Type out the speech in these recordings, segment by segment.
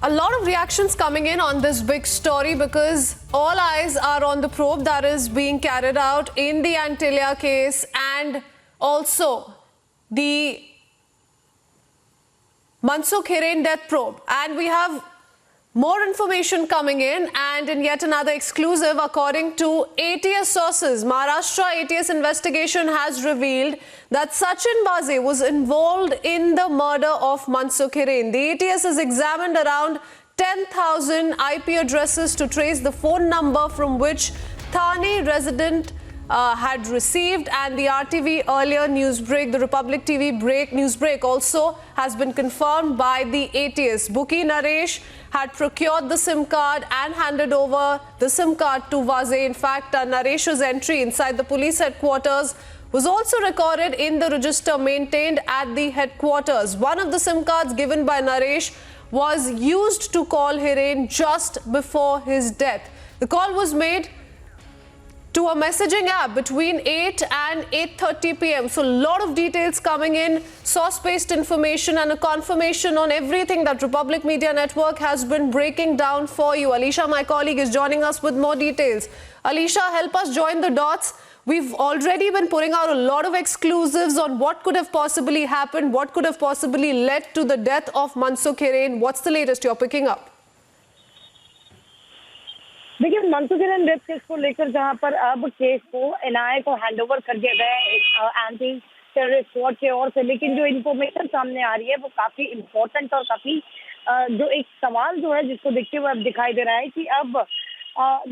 A lot of reactions coming in on this big story because all eyes are on the probe that is being carried out in the Antilia case and also the Mansukh Hiren death probe. And we have more information coming in, and in yet another exclusive, according to ATS sources, Maharashtra ATS investigation has revealed that Sachin Waze was involved in the murder of Mansukh Hiren. The ATS has examined around 10,000 IP addresses to trace the phone number from which Thane resident had received, and the RTV earlier newsbreak, the Republic TV newsbreak also has been confirmed by the ATS. Bookie Naresh had procured the SIM card and handed over the SIM card to Waze. In fact, Naresh's entry inside the police headquarters was also recorded in the register maintained at the headquarters. One of the SIM cards given by Naresh was used to call Hiren just before his death. The call was made to a messaging app between 8 and 8:30 p.m. So a lot of details coming in, source-based information and a confirmation on everything that Republic Media Network has been breaking down for you. Alisha, my colleague, is joining us with more details. Alisha, help us join the dots. We've already been putting out a lot of exclusives on what could have possibly happened, what could have possibly led to the death of Mansukh Hiren. What's the latest you're picking up? देखिए, Mansukh Hiren rape case को लेकर जहां पर अब case को NIA को handover कर दिया गया है एंटी टेररिस्ट स्क्वाड की ओर से, लेकिन जो इन्फॉर्मेशन सामने आ रही है वो काफी इम्पोर्टेंट और काफी जो एक सवाल जो है जिसको देखते हुए अब दिखाई दे रहा है कि अब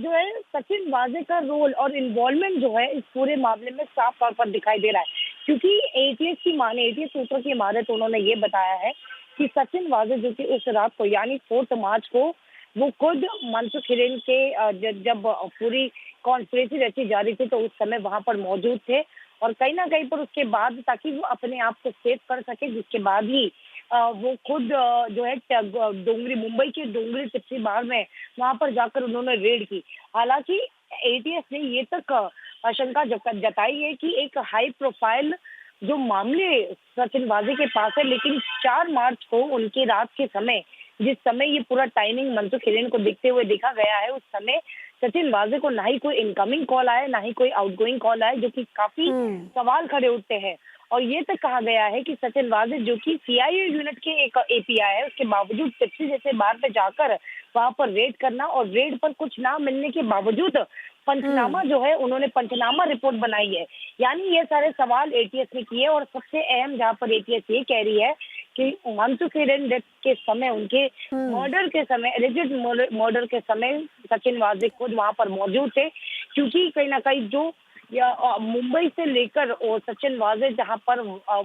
जो है सचिन वाजे का रोल और इन्वॉल्वमेंट जो है इस पूरे मामले में साफ तौर पर दिखाई दे रहा है, क्योंकि एटीएस सूत्रों की माने तो उन्होंने ये बताया है कि सचिन वाजे जो कि उस रात को यानी 4 मार्च को वो खुद मनसुख हिरेन के जब पूरी कॉन्स्पिरेसी रची जा रही थी तो उस समय वहां पर मौजूद थे और कहीं ना कहीं पर उसके बाद ताकि वो अपने आप को सेव कर सके, जिसके बाद ही वो खुद जो है डोंगरी, मुंबई के डोंगरी टिप्सी बार में वहां पर जाकर उन्होंने रेड की। हालांकि एटीएस ने ये तक आशंका जताई है कि एक हाई प्रोफाइल जो मामले सचिन वाजे के पास है, लेकिन 4 मार्च को उनकी रात के समय, जिस समय ये पूरा टाइमिंग मनसुख हिरेन को देखते हुए देखा गया है, उस समय सचिन वाजे को ना ही कोई इनकमिंग कॉल आया ना ही कोई आउटगोइंग कॉल आया, जो कि काफी सवाल खड़े उठते हैं। और ये तक कहा गया है कि सचिन वाजे जो कि सीआईए यूनिट के एक एपीआई है, उसके बावजूद टिप्सी जैसे बार पे जाकर वहां पर रेड करना और रेड पर कुछ ना मिलने के बावजूद पंचनामा जो है उन्होंने पंचनामा रिपोर्ट बनाई है। यानी ये सारे सवाल एटीएस ने किए और सबसे अहम जहां पर एटीएस ये कह रही है कि मनसुख हिरेन डेथ के समय, उनके मर्डर के समय, एलिजिड मर्डर के समय सचिन वाजे खुद वहां पर मौजूद थे, क्योंकि कहीं ना कहीं जो मुंबई से लेकर और सचिन वाजे जहां पर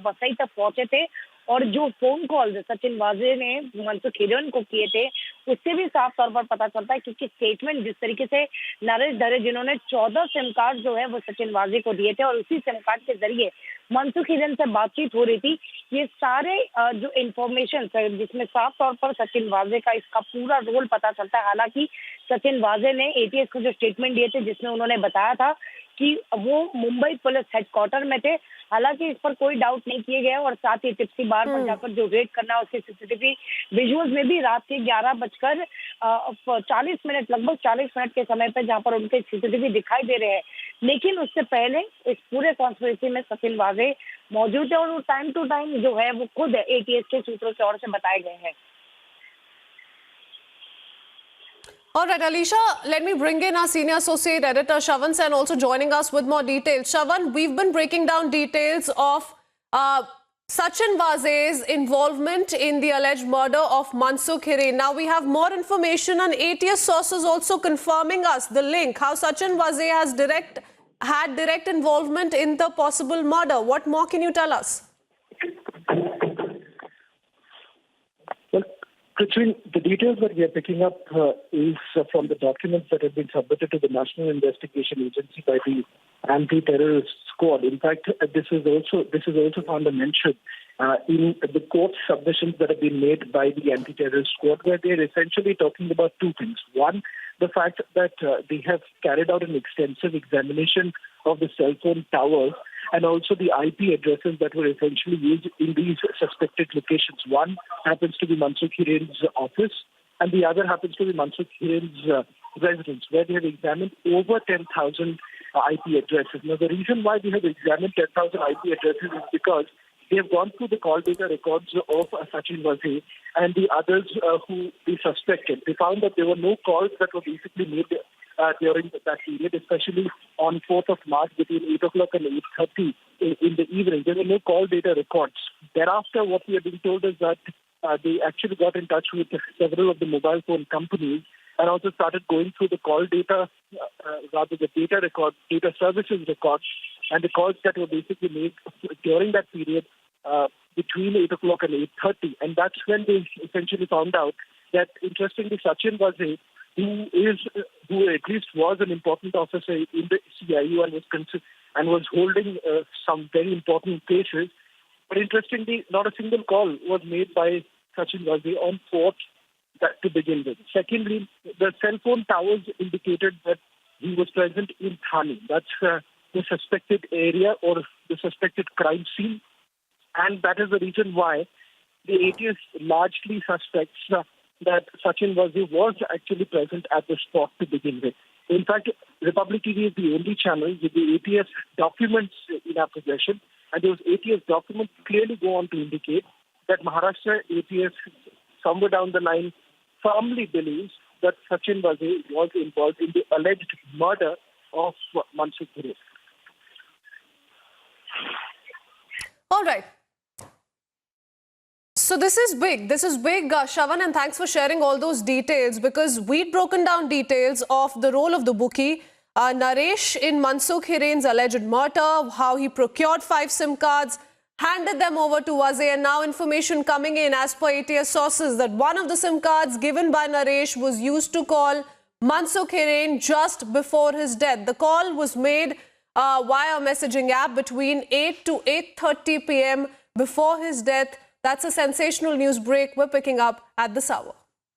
वसई तक पहुंचे थे और जो फोन कॉल सचिन वाजे ने मनसुख हिरेन को किए थे, उससे भी साफ तौर पर पता चलता है, क्योंकि स्टेटमेंट जिस तरीके से नरेश दरे जिन्होंने 14 सिम कार्ड जो है वो सचिन वाजे को दिए थे और उसी सिम कार्ड के जरिए मनसुख हिरेन से बातचीत हो रही थी, ये सारे जो इन्फॉर्मेशन जिसमें साफ तौर पर सचिन वाजे का इसका पूरा रोल पता चलता है। हालांकि सचिन वाजे ने एटीएस को जो स्टेटमेंट दिए थे जिसमें उन्होंने बताया था कि वो मुंबई पुलिस हेडक्वार्टर में थे, हालांकि इस पर कोई डाउट नहीं किए गए और साथ ही टिप्सी बार पर जाकर जो रेड करना, उसके सीसीटीवी विजुअल्स में भी रात के 11:40 लगभग 40 मिनट के समय पर जहां पर उनके सीसीटीवी दिखाई दे रहे हैं, लेकिन उससे पहले इस पूरे कॉन्स्पिरेसी में सचिन वाजे मौजूद है और वो टाइम टू टाइम जो है वो खुद एटीएस के सूत्रों की ओर से बताए गए हैं। All right, Alisha, let me bring in our senior associate editor, Shravan Sen, also joining us with more details. Shravan, we've been breaking down details of Sachin Waze's involvement in the alleged murder of Mansukh Hiren. Now we have more information, and ATS sources also confirming us the link, how Sachin Waze has had direct involvement in the possible murder. What more can you tell us? Prithvi, the details that we are picking up is from the documents that have been submitted to the National Investigation Agency by the Anti-Terrorist Squad. In fact, this is also found a mention in the court submissions that have been made by the Anti-Terrorist Squad, where they are essentially talking about two things. One, the fact that they have carried out an extensive examination of the cell phone towers and also the IP addresses that were essentially used in these suspected locations. One happens to be Mansukh Hiren's office, and the other happens to be Mansukh Hiren's residence, where they have examined over 10,000 IP addresses. Now, the reason why we have examined 10,000 IP addresses is because they have gone through the call data records of Sachin Waze and the others who they suspected. They found that there were no calls that were basically made during that period, especially on 4th of March between 8 o'clock and 8:30 in the evening. There were no call data records. Thereafter, what we are being told is that they actually got in touch with several of the mobile phone companies and also started going through the call data, the data record, data services records, and the calls that were basically made during that period between 8 o'clock and 8:30. And that's when they essentially found out that, interestingly, Sachin Waze, who at least was an important officer in the CIU and was holding some very important cases. But interestingly, not a single call was made by Sachin Waze on 4th to begin with. Secondly, the cell phone towers indicated that he was present in Thane. That's the suspected area or the suspected crime scene. And that is the reason why the ATS largely suspects that Sachin Waze was actually present at the spot to begin with. In fact, Republic TV is the only channel with the ATS documents in our possession, and those ATS documents clearly go on to indicate that Maharashtra ATS, somewhere down the line, firmly believes that Sachin Waze was involved in the alleged murder of Mansukh Hiren. All right. So this is big. This is big, Shravan, and thanks for sharing all those details, because we'd broken down details of the role of the bookie, Naresh, in Mansukh Hiren's alleged murder, how he procured 5 SIM cards, handed them over to Waze, and now information coming in as per ATS sources that one of the SIM cards given by Naresh was used to call Mansukh Hiren just before his death. The call was made via a messaging app between 8 to 8:30 p.m. before his death. That's a sensational news break we're picking up at this hour.